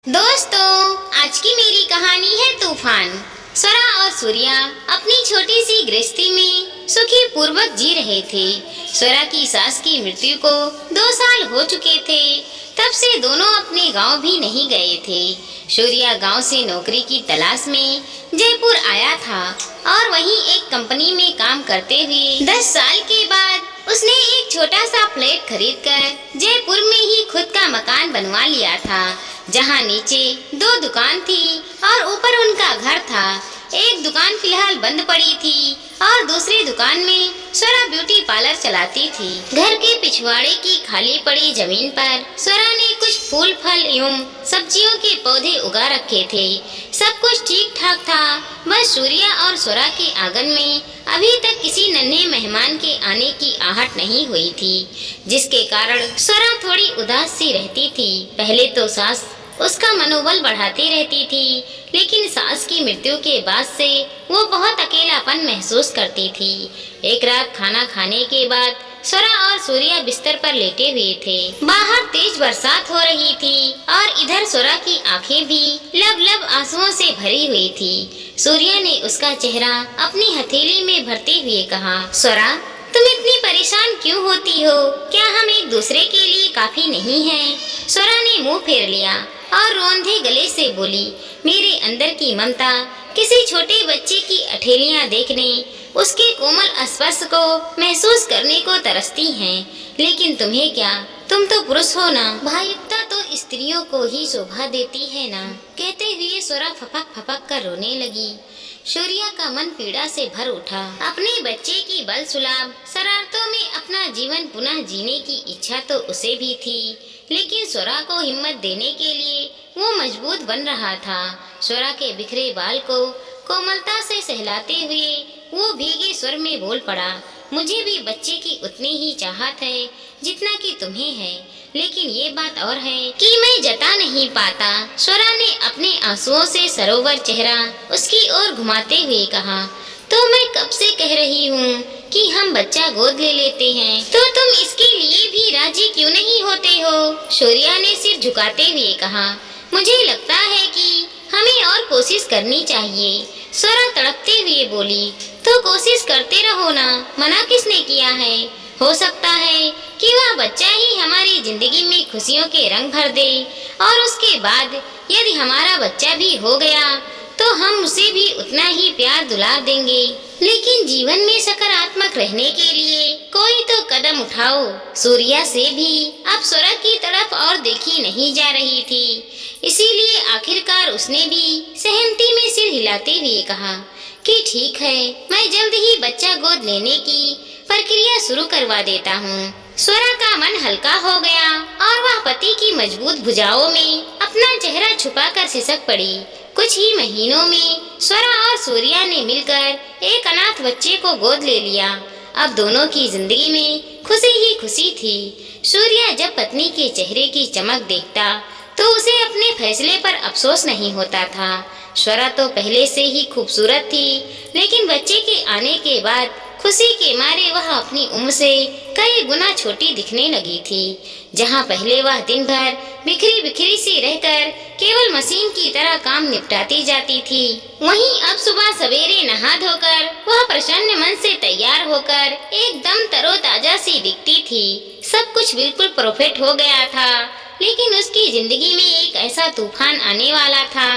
दोस्तों, आज की मेरी कहानी है तूफान। स्वरा और सूर्या अपनी छोटी सी गृहस्थी में सुखी पूर्वक जी रहे थे। स्वरा की सास की मृत्यु को 2 साल हो चुके थे। तब से दोनों अपने गांव भी नहीं गए थे। सूर्या गांव से नौकरी की तलाश में जयपुर आया था और वहीं एक कंपनी में काम करते हुए 10 साल के बाद उसने एक छोटा सा फ्लैट खरीदकर जयपुर में ही खुद का मकान बनवा लिया था, जहां नीचे 2 दुकान थी और ऊपर उनका घर था। एक दुकान फिलहाल बंद पड़ी थी और दूसरी दुकान में स्वरा ब्यूटी पार्लर चलाती थी। घर के पिछवाड़े की खाली पड़ी जमीन पर स्वरा ने कुछ फूल फल एवं सब्जियों के पौधे उगा रखे थे। सब कुछ ठीक ठाक था, बस सूर्या और स्वरा के आंगन में अभी तक किसी नन्हे मेहमान के आने की आहट नहीं हुई थी, जिसके कारण स्वरा थोड़ी उदास सी रहती थी। पहले तो सास उसका मनोबल बढ़ाती रहती थी, लेकिन सास की मृत्यु के बाद से वो बहुत अकेलापन महसूस करती थी। एक रात खाना खाने के बाद स्वरा और सूर्या बिस्तर पर लेटे हुए थे। बाहर तेज बरसात हो रही थी और इधर स्वरा की आंखें भी लब लब आंसुओं से भरी हुई थी। सूर्या ने उसका चेहरा अपनी हथेली में भरते हुए कहा, स्वरा, तुम इतनी परेशान क्यों होती हो? क्या हम एक दूसरे के लिए काफी नहीं हैं? स्वरा ने मुंह फेर लिया और रोंधे गले से बोली, मेरे अंदर की ममता किसी छोटे बच्चे की अठेलियां देखने, उसके कोमल स्पर्श को महसूस करने को तरसती हैं। लेकिन तुम्हें क्या, तुम तो पुरुष हो ना। भावुकता तो स्त्रियों को ही शोभा देती है ना। कहते हुए स्वरा फपक फपक कर रोने लगी। सूर्या का मन पीड़ा से भर उठा। अपने बच्चे की बल सुलाभ शरारतों में अपना जीवन पुनः जीने की इच्छा तो उसे भी थी, लेकिन स्वरा को हिम्मत देने के लिए वो मजबूत बन रहा था। स्वरा के बिखरे बाल को कोमलता से सहलाते हुए वो भीगे स्वर में बोल पड़ा, मुझे भी बच्चे की उतनी ही चाहत है जितना कि तुम्हें है, लेकिन ये बात और है कि मैं जता नहीं पाता। स्वरा ने अपने आंसुओं से सरोवर चेहरा उसकी ओर घुमाते हुए कहा, तो मैं कब से कह रही हूँ कि हम बच्चा गोद ले लेते हैं, तो तुम इसके लिए भी राजी क्यों नहीं होते हो? सूर्या ने सिर झुकाते हुए कहा, मुझे लगता है कि हमें और कोशिश करनी चाहिए। स्वरा तड़पते हुए बोली, तो कोशिश करते रहो ना, मना किसने किया है? हो सकता है कि वह बच्चा ही हमारी जिंदगी में खुशियों के रंग भर दे, और उसके बाद यदि हमारा बच्चा भी हो गया तो हम उसे भी उतना ही प्यार दुलार देंगे। लेकिन जीवन में सकारात्मक रहने के लिए कोई तो कदम उठाओ। सूर्या से भी अब स्वरा की तरफ और देखी नहीं जा रही थी, इसीलिए आखिरकार उसने भी सहमति में सिर हिलाते हुए कहा कि ठीक है, मैं जल्द ही बच्चा गोद लेने की प्रक्रिया शुरू करवा देता हूँ। स्वरा का मन हल्का हो गया और वह पति की मजबूत भुजाओं में अपना चेहरा छुपाकर सिसक पड़ी। कुछ ही महीनों में स्वरा और सूर्या ने मिलकर एक अनाथ बच्चे को गोद ले लिया। अब दोनों की जिंदगी में खुशी ही खुशी थी। सूर्या जब पत्नी के चेहरे की चमक देखता तो उसे अपने फैसले पर अफसोस नहीं होता था। स्वरा तो पहले से ही खूबसूरत थी, लेकिन बच्चे के आने के बाद खुशी के मारे वह अपनी उम्र से कई गुना छोटी दिखने लगी थी। जहां पहले वह दिन भर बिखरी बिखरी सी रहकर केवल मशीन की तरह काम निपटाती जाती थी, वहीं अब सुबह सवेरे नहा धोकर वह प्रसन्न मन से तैयार होकर एकदम तरोताजा सी दिखती थी। सब कुछ बिल्कुल परफेक्ट हो गया था, लेकिन उसकी जिंदगी में एक ऐसा तूफान आने वाला था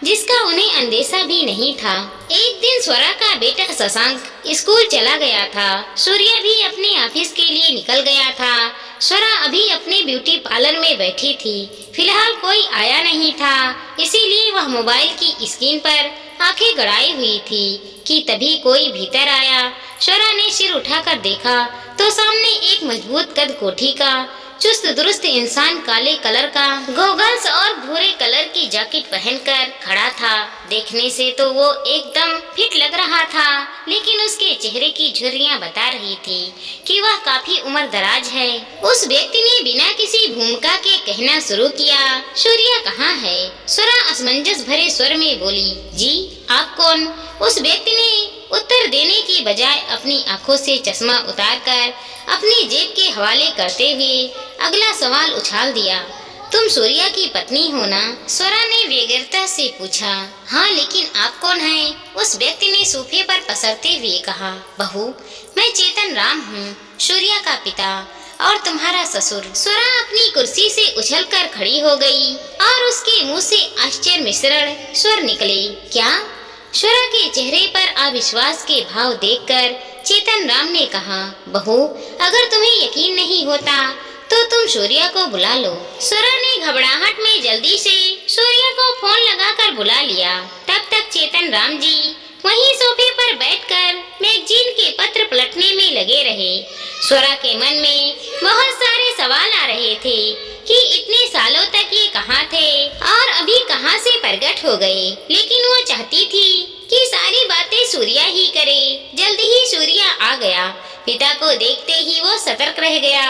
जिसका उन्हें अंदेशा भी नहीं था। एक दिन स्वरा का बेटा शशांक स्कूल चला गया था। सूर्या भी अपने ऑफिस के लिए निकल गया था। स्वरा अभी अपने ब्यूटी पार्लर में बैठी थी। फिलहाल कोई आया नहीं था, इसीलिए वह मोबाइल की स्क्रीन पर आंखें गड़ाई हुई थी कि तभी कोई भीतर आया। स्वरा ने सिर उठाकर देखा तो सामने एक मजबूत कद कोठी का चुस्त दुरुस्त इंसान काले कलर का गॉगल्स और भूरे कलर की जैकेट पहनकर खड़ा था। देखने से तो वो एकदम फिट लग रहा था, लेकिन उसके चेहरे की झुर्रियां बता रही थी कि वह काफी उम्र दराज है। उस व्यक्ति ने बिना किसी भूमिका के कहना शुरू किया, सूर्या कहाँ है? स्वरा असमंजस भरे स्वर में बोली, जी आप कौन? उस व्यक्ति ने उत्तर देने की बजाय अपनी आंखों से चश्मा उतारकर अपनी जेब के हवाले करते हुए अगला सवाल उछाल दिया, तुम सूर्या की पत्नी हो ना? स्वरा ने व्यग्रता से पूछा। हाँ, लेकिन आप कौन हैं? उस व्यक्ति ने सोफे पर पसरते हुए कहा। बहू, मैं चेतन राम हूँ, सूर्या का पिता और तुम्हारा ससुर। स्वरा अपनी कुर्सी से उछलकर खड़ी हो गई और उसके मुंह से आश्चर्य मिश्रण स्वर निकले। क्या? स्वरा के चेहरे पर अविश्वास के भाव देखकर चेतन राम ने कहा। बहू, अगर तुम्हें यकीन नहीं होता तो तुम सूर्या को बुला लो। स्वरा ने घबराहट में जल्दी से सूर्या को फोन लगाकर बुला लिया। तब तक चेतन राम जी वहीं सोफे पर बैठकर मैगजीन के पत्र पलटने में लगे रहे। स्वरा के मन में बहुत सारे सवाल आ रहे थे कि इतने सालों तक ये कहाँ थे और अभी कहाँ से प्रकट हो गए। लेकिन वो चाहती थी कि सारी बातें सूर्या ही करे। जल्द ही सूर्या आ गया। पिता को देखते ही वो सतर्क रह गया।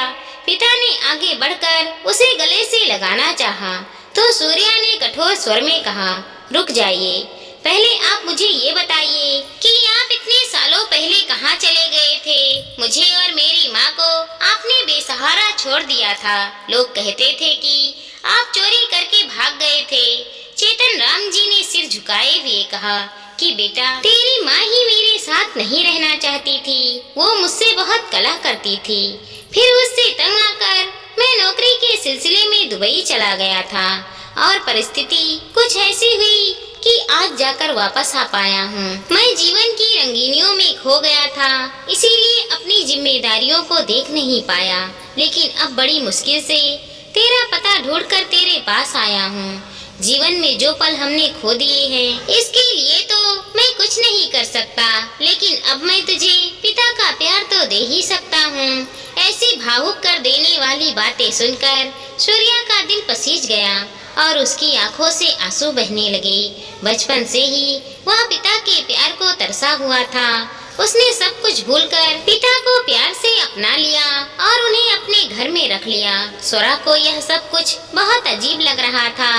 पिता ने आगे बढ़कर उसे गले से लगाना चाहा तो सूर्या ने कठोर स्वर में कहा, रुक जाइए, पहले आप मुझे ये बताइए कि आप इतने सालों पहले कहाँ चले गए थे? मुझे और मेरी माँ को आपने बेसहारा छोड़ दिया था। लोग कहते थे कि आप चोरी करके भाग गए थे। चेतन राम जी ने सिर झुकाए हुए कहा कि बेटा, तेरी माँ ही मेरे साथ नहीं रहना चाहती थी। वो मुझसे बहुत कलह करती थी। फिर उससे तंग आकर मैं नौकरी के सिलसिले में दुबई चला गया था और परिस्थिति कुछ ऐसी हुई कि आज जाकर वापस आ पाया हूँ। मैं जीवन की रंगीनियों में खो गया था, इसीलिए अपनी जिम्मेदारियों को देख नहीं पाया। लेकिन अब बड़ी मुश्किल से तेरा पता ढूंढकर तेरे पास आया हूँ। जीवन में जो पल हमने खो दिए हैं, इसके लिए तो मैं कुछ नहीं कर सकता, लेकिन अब मैं तुझे पिता का प्यार तो दे ही सकता हूँ। ऐसी भावुक कर देने वाली बातें सुनकर सूर्या का दिल पसीज गया और उसकी आंखों से आंसू बहने लगे। बचपन से ही वह पिता के प्यार को तरसा हुआ था। उसने सब कुछ भूलकर पिता को प्यार से अपना लिया और उन्हें अपने घर में रख लिया। स्वरा को यह सब कुछ बहुत अजीब लग रहा था,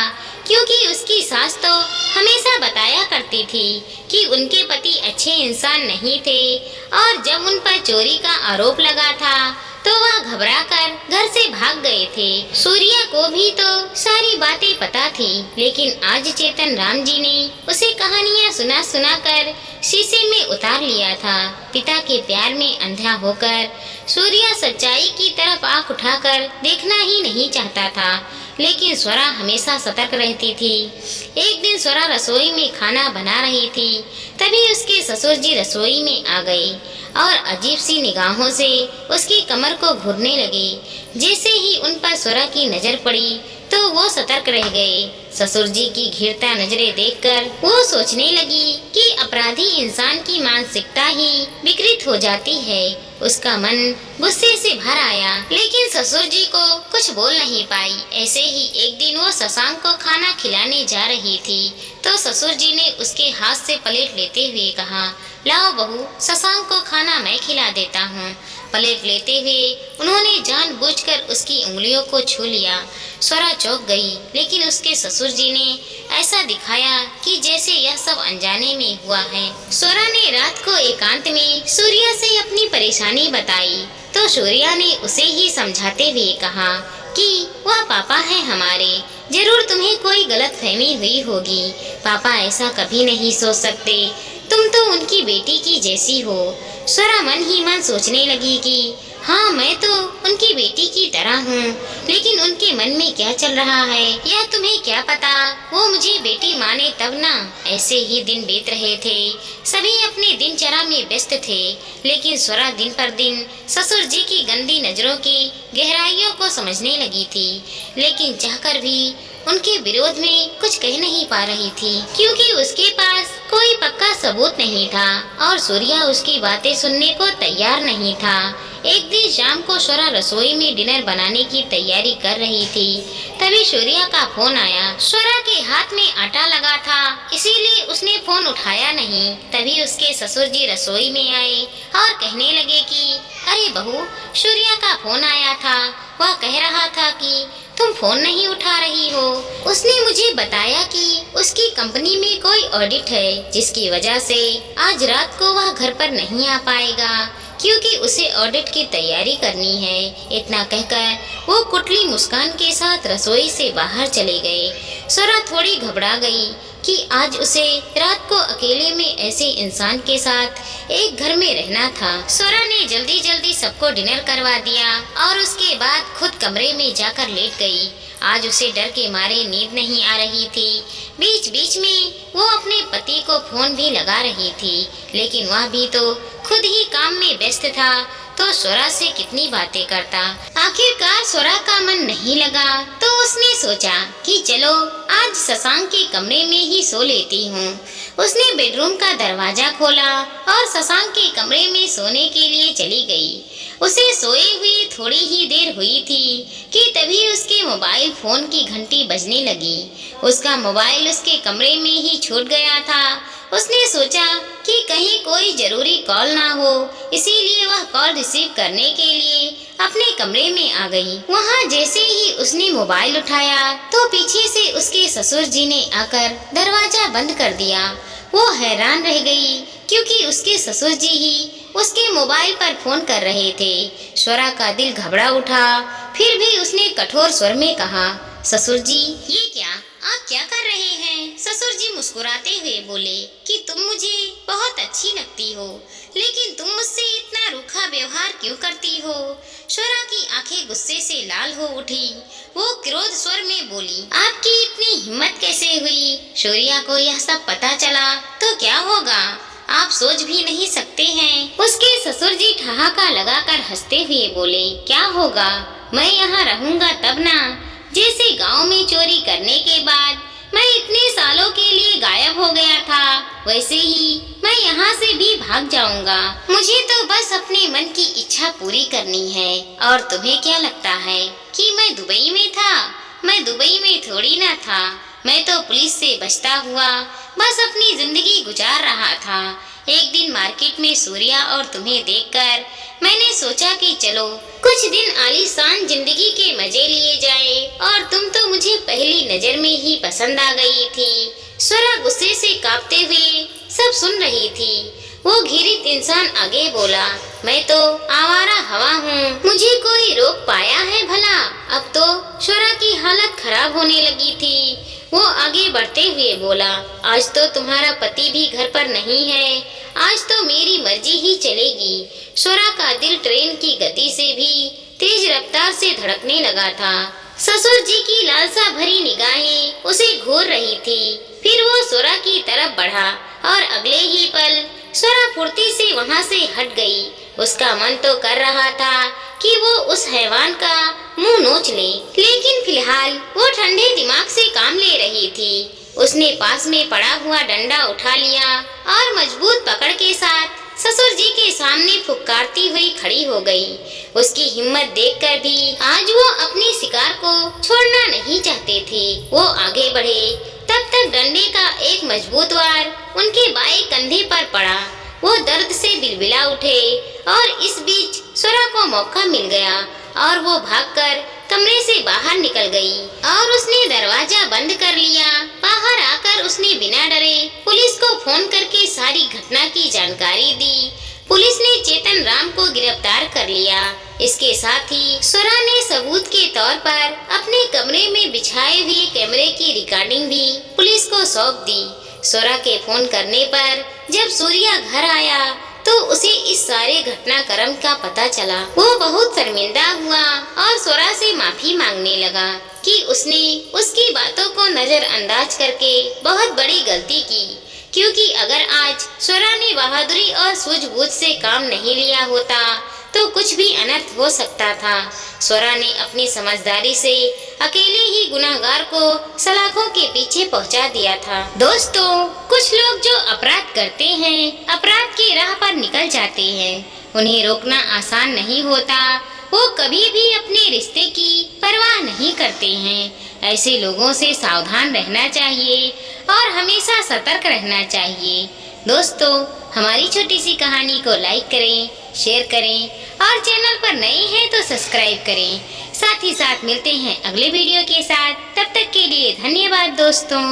क्योंकि उसकी सास तो हमेशा बताया करती थी कि उनके पति अच्छे इंसान नहीं थे और जब उन पर चोरी का आरोप लगा था तो वह घबराकर घर से भाग गए थे। सूर्या को भी तो सारी बातें पता थी, लेकिन आज चेतन राम जी ने उसे कहानियाँ सुना सुना कर शीशे में उतार लिया था। पिता के प्यार में अंधा होकर सूर्या सच्चाई की तरफ आंख उठाकर देखना ही नहीं चाहता था, लेकिन स्वरा हमेशा सतर्क रहती थी। एक दिन स्वरा रसोई में खाना बना रही थी, तभी उसके ससुर जी रसोई में आ गए और अजीब सी निगाहों से उसकी कमर को घूरने लगे। जैसे ही उन पर स्वरा की नजर पड़ी तो वो सतर्क रह गए। ससुर जी की घिरता नजरें देखकर वो सोचने लगी कि अपराधी इंसान की मानसिकता ही विकृत हो जाती है। उसका मन गुस्से से भर आया, लेकिन ससुर जी को कुछ बोल नहीं पाई। ऐसे ही एक दिन वो शशांक को खाना खिलाने जा रही थी तो ससुर जी ने उसके हाथ से प्लेट लेते हुए कहा, लाओ बहू, शशांक को खाना मैं खिला देता हूँ। प्लेट लेते हुए उन्होंने जानबूझकर उसकी उंगलियों को छू लिया। स्वरा चौंक गई, लेकिन उसके ससुर जी ने ऐसा दिखाया कि जैसे यह सब अनजाने में हुआ है। स्वरा ने रात को एकांत में सूर्या से अपनी परेशानी बताई तो सूर्या ने उसे ही समझाते हुए कहा कि वह पापा है हमारे, जरूर तुम्हें कोई गलतफहमी हुई होगी। पापा ऐसा कभी नहीं सोच सकते, तुम तो उनकी बेटी की जैसी हो। स्वरा मन ही मन सोचने लगी कि हाँ, मैं तो उनकी बेटी की तरह हूँ, लेकिन उनके मन में क्या चल रहा है यह तुम्हें क्या पता। वो मुझे बेटी माने तब ना। ऐसे ही दिन बीत रहे थे, सभी अपने दिनचर्या में व्यस्त थे, लेकिन स्वरा दिन पर दिन ससुर जी की गंदी नजरों की गहराइयों को समझने लगी थी, लेकिन चाहकर भी उनके विरोध में कुछ कह नहीं पा रही थी, क्योंकि उसके पास कोई पक्का सबूत नहीं था और सूर्या उसकी बातें सुनने को तैयार नहीं था। एक दिन शाम को स्वरा रसोई में डिनर बनाने की तैयारी कर रही थी, तभी सूर्या का फोन आया। स्वरा के हाथ में आटा लगा था, इसीलिए उसने फोन उठाया नहीं। तभी उसके ससुर जी रसोई में आए और कहने लगे कि अरे बहू, सूर्या का फोन आया था, वह कह रहा था कि तुम फोन नहीं उठा रही हो। उसने मुझे बताया कि उसकी कंपनी में कोई ऑडिट है, जिसकी वजह से आज रात को वह घर पर नहीं आ पाएगा। क्योंकि उसे ऑडिट की तैयारी करनी है। इतना कहकर वो कुटली मुस्कान के साथ रसोई से बाहर चले गए। स्वरा थोड़ी घबरा गई कि आज उसे रात को अकेले में ऐसे इंसान के साथ एक घर में रहना था। स्वरा ने जल्दी जल्दी सबको डिनर करवा दिया और उसके बाद खुद कमरे में जाकर लेट गई। आज उसे डर के मारे नींद नहीं आ रही थी। बीच बीच में वो अपने पति को फोन भी लगा रही थी, लेकिन वह भी तो खुद ही काम में व्यस्त था, तो स्वरा से कितनी बातें करता। आखिरकार स्वरा का मन नहीं लगा, तो उसने सोचा कि चलो आज शशांक के कमरे में ही सो लेती हूँ। उसने बेडरूम का दरवाजा खोला और शशांक के कमरे में सोने के लिए चली गई। उसे सोए हुए थोड़ी ही देर हुई थी कि तभी उसके मोबाइल फोन की घंटी बजने लगी। उसका मोबाइल उसके कमरे में ही छूट गया था। उसने सोचा कि कहीं कोई जरूरी कॉल ना हो, इसीलिए वह कॉल रिसीव करने के लिए अपने कमरे में आ गई। वहाँ जैसे ही उसने मोबाइल उठाया तो पीछे से उसके ससुर जी ने आकर दरवाजा बंद कर दिया। वो हैरान रह गई क्योंकि उसके ससुर जी ही उसके मोबाइल पर फोन कर रहे थे। स्वरा का दिल घबरा उठा। फिर भी उसने कठोर स्वर में कहा, ससुर जी ये क्या, आप क्या कर रहे हैं? ससुर जी मुस्कुराते हुए बोले कि तुम मुझे बहुत अच्छी लगती हो, लेकिन तुम मुझसे इतना रूखा व्यवहार क्यों करती हो? स्वरा की आंखें गुस्से से लाल हो उठी। वो क्रोध स्वर में बोली, आपकी इतनी हिम्मत कैसे हुई? शौर्या को यह सब पता चला तो क्या होगा? आप सोच भी नहीं सकते हैं। उसके ससुर जी ठहाका लगाकर हंसते हुए बोले, क्या होगा? मैं यहाँ रहूँगा तब ना। जैसे गांव में चोरी करने के बाद मैं इतने सालों के लिए गायब हो गया था, वैसे ही मैं यहाँ से भी भाग जाऊंगा। मुझे तो बस अपने मन की इच्छा पूरी करनी है। और तुम्हें क्या लगता है कि मैं दुबई में था? मैं दुबई में थोड़ी ना था। मैं तो पुलिस से बचता हुआ बस अपनी जिंदगी गुजार रहा था। एक दिन मार्केट में सूर्या और तुम्हें देखकर मैंने सोचा कि चलो कुछ दिन आलीशान जिंदगी के मजे लिए जाए, और तुम तो मुझे पहली नजर में ही पसंद आ गई थी। स्वरा गुस्से से कांपते हुए सब सुन रही थी। वो घृणित इंसान आगे बोला, मैं तो आवारा हवा हूँ, मुझे कोई रोक पाया है भला? अब तो स्वरा की हालत खराब होने लगी थी। वो आगे बढ़ते हुए बोला, आज तो तुम्हारा पति भी घर पर नहीं है, आज तो मेरी मर्जी ही चलेगी। स्वरा का दिल ट्रेन की गति से भी तेज रफ्तार से धड़कने लगा था। ससुर जी की लालसा भरी निगाहें उसे घूर रही थी। फिर वो स्वरा की तरफ बढ़ा और अगले ही पल स्वरा फुर्ती से वहाँ से हट गई। उसका मन तो कर रहा था कि वो उस हैवान का मुंह नोच ले, लेकिन फिलहाल वो ठंडे दिमाग से काम ले रही थी। उसने पास में पड़ा हुआ डंडा उठा लिया और मजबूत पकड़ के साथ ससुर जी के सामने फुफकारती हुई खड़ी हो गई। उसकी हिम्मत देखकर भी आज वो अपने शिकार को छोड़ना नहीं चाहते थे। वो आगे बढ़े, तब तक डंडे का एक मजबूत वार उनके बाएं कंधे पर पड़ा। वो दर्द से बिलबिला उठे और इस बीच स्वरा को मौका मिल गया और वो भागकर कमरे से बाहर निकल गई और उसने दरवाजा बंद कर लिया। बाहर आकर उसने बिना डरे पुलिस को फोन करके सारी घटना की जानकारी दी। पुलिस ने चेतन राम को गिरफ्तार कर लिया। इसके साथ ही स्वरा ने सबूत के तौर पर अपने कमरे में बिछाए हुए कैमरे की रिकॉर्डिंग भी पुलिस को सौंप दी। स्वरा के फोन करने पर जब सूर्या घर आया तो उसे इस सारे घटनाक्रम का पता चला। वो बहुत शर्मिंदा हुआ और स्वरा से माफी मांगने लगा कि उसने उसकी बातों को नजरअंदाज करके बहुत बड़ी गलती की, क्योंकि अगर आज स्वरा ने बहादुरी और सूझबूझ से काम नहीं लिया होता तो कुछ भी अनर्थ हो सकता था। स्वरा ने अपनी समझदारी से अकेले ही गुनहगार को सलाखों के पीछे पहुंचा दिया था। दोस्तों, कुछ लोग जो अपराध करते हैं, अपराध की राह पर निकल जाते हैं, उन्हें रोकना आसान नहीं होता। वो कभी भी अपने रिश्ते की परवाह नहीं करते हैं। ऐसे लोगों से सावधान रहना चाहिए और हमेशा सतर्क रहना चाहिए। दोस्तों, हमारी छोटी सी कहानी को लाइक करें, शेयर करें और चैनल पर नए हैं तो सब्सक्राइब करें। साथ ही साथ मिलते हैं अगले वीडियो के साथ। तब तक के लिए धन्यवाद दोस्तों।